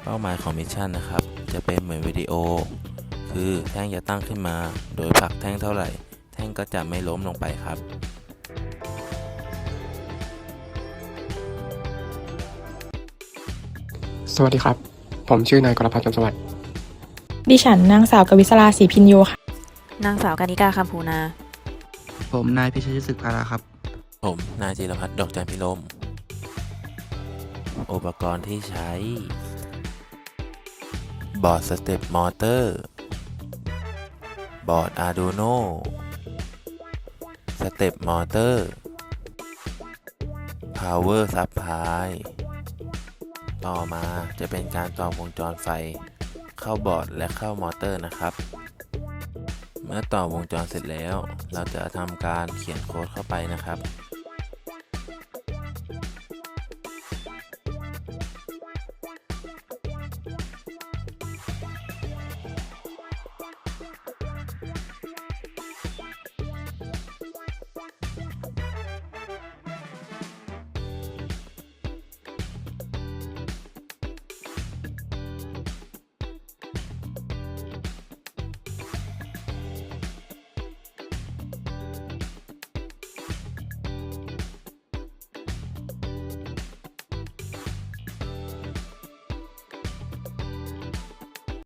เป้าหมายของมิชชั่นนะครับจะเป็นเหมือนวิดีโอคือแท่งจะตั้งขึ้นมาโดยผลักแท่งเท่าไหร่แท่งก็จะไม่ล้มลงไปครับสวัสดีครับผมชื่อนายกรพัฒน์จำสวัสดิ์ดิฉันนางสาวกวิศราศรีพินโยค่ะนางสาวกานิกาคำภูนาผมนายพิชัยศึกพาราครับผมนายจิรพัฒน์ดอกจันพิรมอุปกรณ์ที่ใช้บอร์ดสเต็ปมอเตอร์บอร์ด Arduino สเต็ปมอเตอร์ Power Supply ต่อมาจะเป็นการต่อวงจรไฟเข้าบอร์ดและเข้ามอเตอร์นะครับเมื่อต่อวงจรเสร็จแล้วเราจะทำการเขียนโค้ดเข้าไปนะครับ